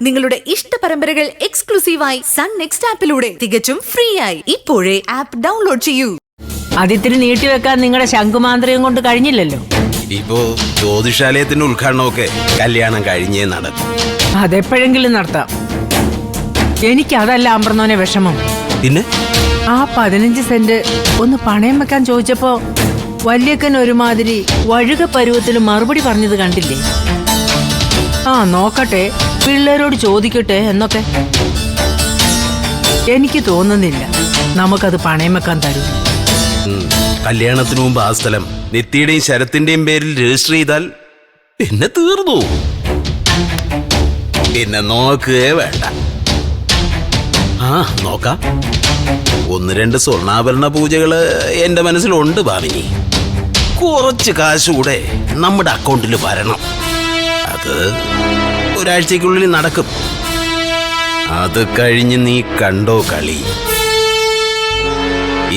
നിങ്ങളുടെ ഇഷ്ട പരമ്പരകൾ എക്സ്ക്ലൂസീവായി സൺ നെക്സ്റ്റ് ആപ്പിലൂടെ തികച്ചും ഫ്രീ ആയി ഇപ്പോഴേ ആപ്പ് ഡൗൺലോഡ് ചെയ്യൂ. അതിത്തിരി നീട്ടിവെക്കാൻ നിങ്ങളുടെ ശംഖുമാന്ത്രയും കൊണ്ട് കഴിഞ്ഞില്ലല്ലോ. ഇപ്പോ ജ്യോതിഷാലയത്തിന്റെ ഉദ്ഘാടനമൊക്കെ കല്യാണം കഴിഞ്ഞേ നടക്കും. അതെപ്പോഴെങ്കിലും നടത്താം. എനിക്ക് അതല്ല അമ്പർന്നോനെ വിഷമം. പിന്നെ ആ 15 സെന്റ് ഒന്ന് പണയം വെക്കാൻ ചോദിച്ചപ്പോ വല്യക്കൻ ഒരുമാതിരി വഴുക പരുവത്തിൽ മറുപടി പറഞ്ഞത് കണ്ടില്ലേ? നോക്കട്ടെ, പിള്ളേരോട് ചോദിക്കട്ടെ എന്നൊക്കെ. എനിക്ക് തോന്നുന്നില്ല നമുക്കത് പണയം വെക്കാൻ തരും. കല്യാണത്തിനു മുമ്പ് ആ സ്ഥലം നിത്യയുടെയും ശരത്തിന്റെയും പേരിൽ രജിസ്റ്റർ ചെയ്താൽ പിന്നെ തീർന്നു. പിന്നെ നോക്കുകയേ വേണ്ട. നോക്കാം. 1-2 സ്വർണ്ണാഭരണ പൂജകള് എന്റെ മനസ്സിലുണ്ട് ഭാമിനി. കുറച്ച് കാശ് കൂടെ നമ്മുടെ അക്കൗണ്ടിൽ വരണം. അത് ഒരാഴ്ചക്കുള്ളിൽ നടക്കും. അത് കഴിഞ്ഞ് നീ കണ്ടോ കളി.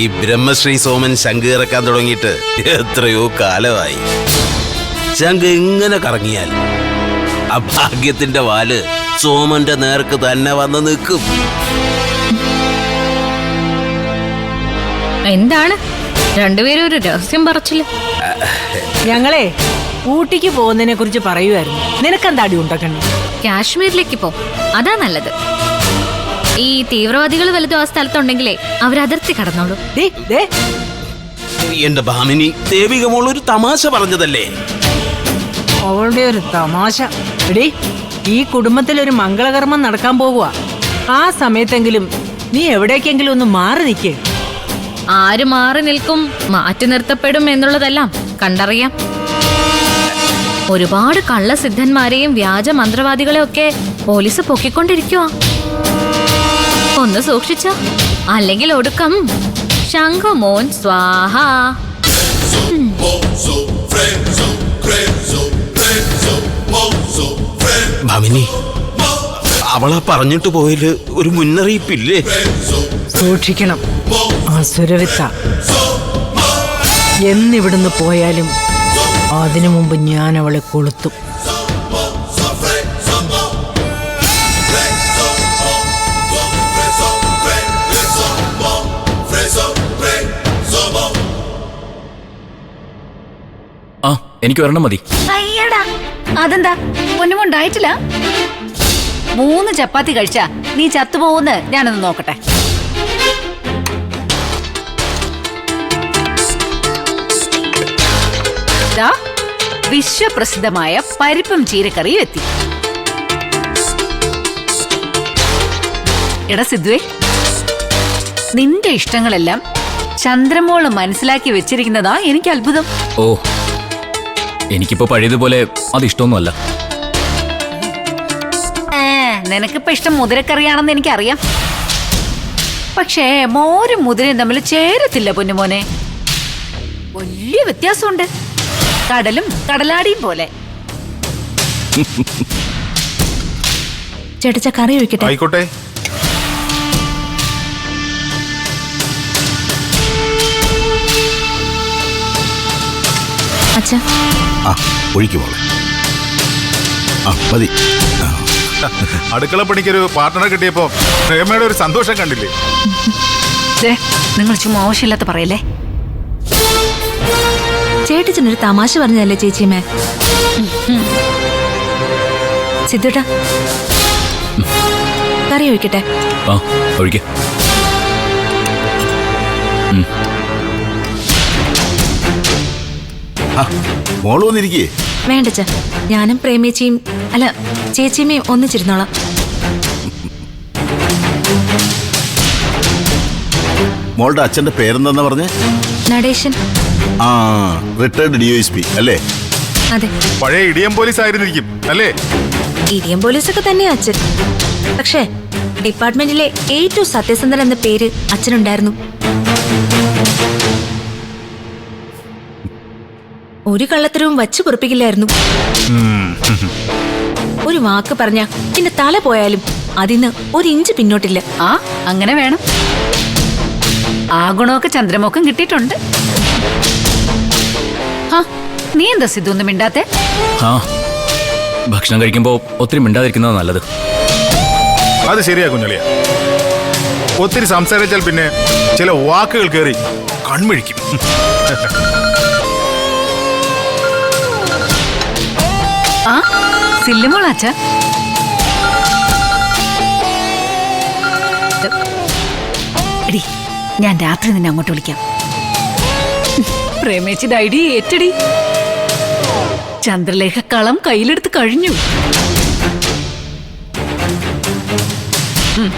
ഈ ബ്രഹ്മശ്രീ സോമൻ ശംഖ് ഇറക്കാൻ തുടങ്ങിയിട്ട് എത്രയോ കാലമായി. ശംഖ് എങ്ങനെ കറങ്ങിയാൽ ആ ഭാഗ്യത്തിന്റെ വാല് സോമന്റെ നേർക്ക് തന്നെ വന്ന് നിൽക്കും. എന്താണ് രണ്ടുപേരും ഒരു രഹസ്യം പറച്ചില്ല? ഞങ്ങളെ ഊട്ടിക്ക് പോകുന്നതിനെ കുറിച്ച് പറയുമായിരുന്നു. നിനക്കെന്താടി ഉണ്ടക്കണ്ണി? കാശ്മീരിലേക്ക് പോ, അതാ നല്ലത്. ഈ തീവ്രവാദികൾ വലുതും ആ സ്ഥലത്തുണ്ടെങ്കിലേ അവരതിർത്തി കടന്നോളൂ. എന്റെ ഭാമിനി, ദേവിക മോൾ ഒരു തമാശ പറഞ്ഞതല്ലേ? അവളുടെ ഒരു തമാശ. എടീ, ഈ കുടുംബത്തിൽ ഒരു മംഗളകർമ്മം നടക്കാൻ പോകുക. ആ സമയത്തെങ്കിലും നീ എവിടേക്കെങ്കിലും ഒന്ന് മാറി നിൽക്കേ. ആര് മാറി നിൽക്കും, മാറ്റി നിർത്തപ്പെടും എന്നുള്ളതെല്ലാം കണ്ടറിയാം. ഒരുപാട് കള്ളസിദ്ധന്മാരെയും വ്യാജ മന്ത്രവാദികളെ ഒക്കെ പോലീസ് പൊക്കിക്കൊണ്ടിരിക്കുക. ഒന്ന് സൂക്ഷിച്ചോ, അല്ലെങ്കിൽ ഒടുക്കം ശംഖുമോൻ സ്വാഹ. ഭാമിനി, അവളെ പറഞ്ഞിട്ട് പോയതില് ഒരു മുന്നറിയിപ്പില്ലേ? സൂക്ഷിക്കണം. അസുരവിത്ത എന്നിവിടുന്ന് പോയാലും അതിനു മുമ്പ് ഞാൻ അവളെ കൊളുത്തും. എനിക്ക് ഒരെണ്ണം മതി. അയ്യടാ, അതെന്താ പൊന്നുമുണ്ടായിട്ടില്ല? 3 ചപ്പാത്തി കഴിച്ചാ നീ ചത്തുപോകുന്ന് ഞാനൊന്ന് നോക്കട്ടെ. വിശ്വപ്രസിദ്ധമായ പരിപ്പും ചീരക്കറിയും എത്തി. എടാ സിദ്ധുവേ, നിന്റെ ഇഷ്ടങ്ങളെല്ലാം ചന്ദ്രമോള് മനസ്സിലാക്കി വെച്ചിരിക്കുന്നതാ എനിക്ക് അത്ഭുതം. ഓ, എനിക്കിപ്പോ പഴയതുപോലെ അത് ഇഷ്ടമൊന്നുമല്ല. നിനക്കിപ്പോ ഇഷ്ടം മുതിരക്കറിയാണെന്ന് എനിക്കറിയാം. പക്ഷേ മോരും മുതിരയും തമ്മിൽ ചേരത്തില്ല പൊന്നുമോനെ. വലിയ വ്യത്യാസമുണ്ട്. കടലും കടലാടിയും പോലെ. ചേട്ടച്ച കറി ഒഴിക്കട്ടെ? ആയിക്കോട്ടെ. അച്ഛാ, ഒഴിക്കുമോളെ. മതി. അടുക്കള പണിക്കൊരു പാർട്ട്ണർ കിട്ടിയപ്പോ പ്രേമയുടെ ഒരു സന്തോഷം കണ്ടില്ലേ? നിങ്ങൾ ചുമ്മാ ആവശ്യമില്ലാത്ത പറയല്ലേ. ചേട്ടച്ചനൊരു തമാശ പറഞ്ഞതല്ലേ ചേച്ചിയമ്മേ? സിദ്ധുട്ടാ, കറി ഒഴിക്കട്ടെ? ഒഴിക്ക. മോള് വന്നിരിക്കേ? വേണ്ടച്ച, ഞാനും പ്രേമേച്ചിയും അല്ല ചേച്ചിയമ്മയും ഒന്നിച്ചിരുന്നോളാം. മോളുടെ അച്ഛന്റെ പേരെന്താ പറഞ്ഞേ? നടേശൻ. റിട്ടയർഡ് DSP അല്ലേ? അതെ. പഴയ ഇടിയം പോലീസ് ആയിരുന്നിരിക്കും അല്ലേ? ഇടിയം പോലീസൊക്കെ തന്നെയാ അച്ഛൻ. പക്ഷേ ഡിപ്പാർട്ട്മെന്റിലെ ഏറ്റവും സത്യസന്ധൻ എന്ന പേര് അച്ഛനുണ്ടായിരുന്നു. ഒരു കള്ളത്തരവും വച്ചു പൊറപ്പിക്കില്ലായിരുന്നു. ഒരു വാക്ക് പറഞ്ഞ പിന്നെ തല പോയാലും അതിന്ന് 1 ഇഞ്ച് പിന്നോട്ടില്ല. അങ്ങനെ വേണം. ആ ഗുണമൊക്കെ ചന്ദ്രമോക്കം കിട്ടിയിട്ടുണ്ട്. നീ എന്താ സിദ്ധു ഒന്നും മിണ്ടാത്തെ? ഭക്ഷണം കഴിക്കുമ്പോ ഒത്തിരി മിണ്ടാതിരിക്കുന്നതാ നല്ലത്. അത് ശരിയാ കുഞ്ഞളിയ. ഒത്തിരി സംസാരിച്ചാൽ പിന്നെ ചില വാക്കുകൾ കയറി കൺമിഴിക്കും. ആ സില്ലുമോളാച്ച എടി, ഞാൻ രാത്രി നിന്നെ അങ്ങോട്ട് വിളിക്കാം. പ്രേമേച്ചിന്റെ ഐഡി ഏറ്റടി. ചന്ദ്രലേഖ കളം കയ്യിലെടുത്ത് കഴിഞ്ഞു.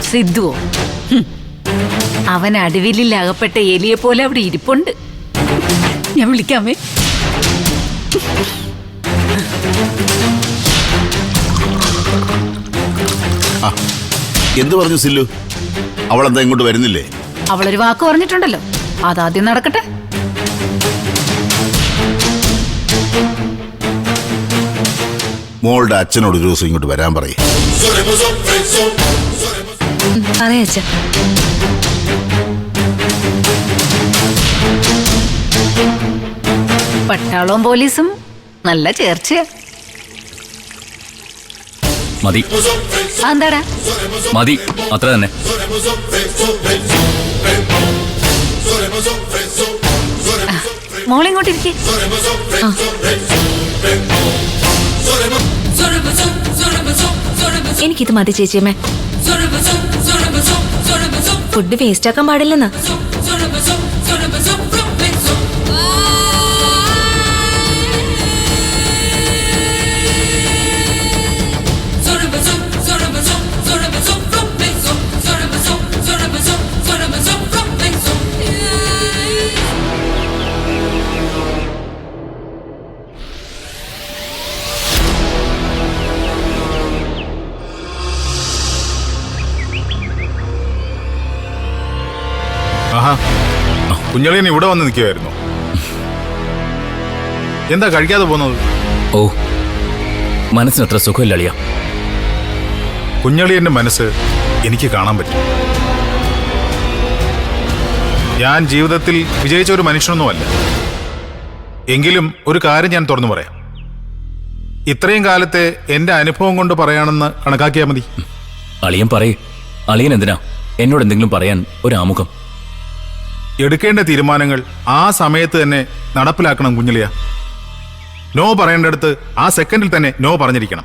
സിദ്ധുവോ? അവൻ അടിവിലിൽ അകപ്പെട്ട എലിയെ പോലെ അവിടെ ഇരിപ്പുണ്ട്. ഞാൻ വിളിക്കാമേ. എന്ത് പറഞ്ഞു സില്ലു? അവളെന്താ ഇങ്ങോട്ട് വരുന്നില്ലേ? അവളൊരു വാക്ക് പറഞ്ഞിട്ടുണ്ടല്ലോ, അതാദ്യം നടക്കട്ടെ. മോളുടെ അച്ഛനോട് ഒരു ദിവസം ഇങ്ങോട്ട് വരാൻ പറയേ. പറയാ അച്ഛൻ. പട്ടാളവും പോലീസും നല്ല ചേർച്ചയാ. മതി എന്താടാ? മതി, അത്ര തന്നെ. മോളിങ്ങോട്ടിരിക്കേ. എനിക്കിത് മതി ചേച്ചിയമ്മേ. ഫുഡ് വേസ്റ്റ് ആക്കാൻ പാടില്ലെന്നാ. ആഹാ, കുഞ്ഞളിയൻ ഇവിടെ വന്ന് നിൽക്കുമായിരുന്നു. എന്താ കഴിക്കാതെ പോകുന്നത്? ഓ, മനസ്സിന് അത്ര സുഖമില്ല അളിയ. കുഞ്ഞളിയന്റെ മനസ്സ് എനിക്ക് കാണാൻ പറ്റും. ഞാൻ ജീവിതത്തിൽ വിജയിച്ച ഒരു മനുഷ്യനൊന്നുമല്ല. എങ്കിലും ഒരു കാര്യം ഞാൻ തുറന്നു പറയാം. ഇത്രയും കാലത്തെ എന്റെ അനുഭവം കൊണ്ട് പറയാണെന്ന് കണക്കാക്കിയാൽ മതി. അളിയൻ പറയേ. അളിയൻ എന്തിനാ എന്നോട് എന്തെങ്കിലും പറയാൻ ഒരു ആമുഖം? എടുക്കേണ്ട തീരുമാനങ്ങൾ ആ സമയത്ത് തന്നെ നടപ്പിലാക്കണം കുഞ്ഞളിയ. നോ പറയേണ്ടടുത്ത് ആ സെക്കൻഡിൽ തന്നെ നോ പറഞ്ഞിരിക്കണം.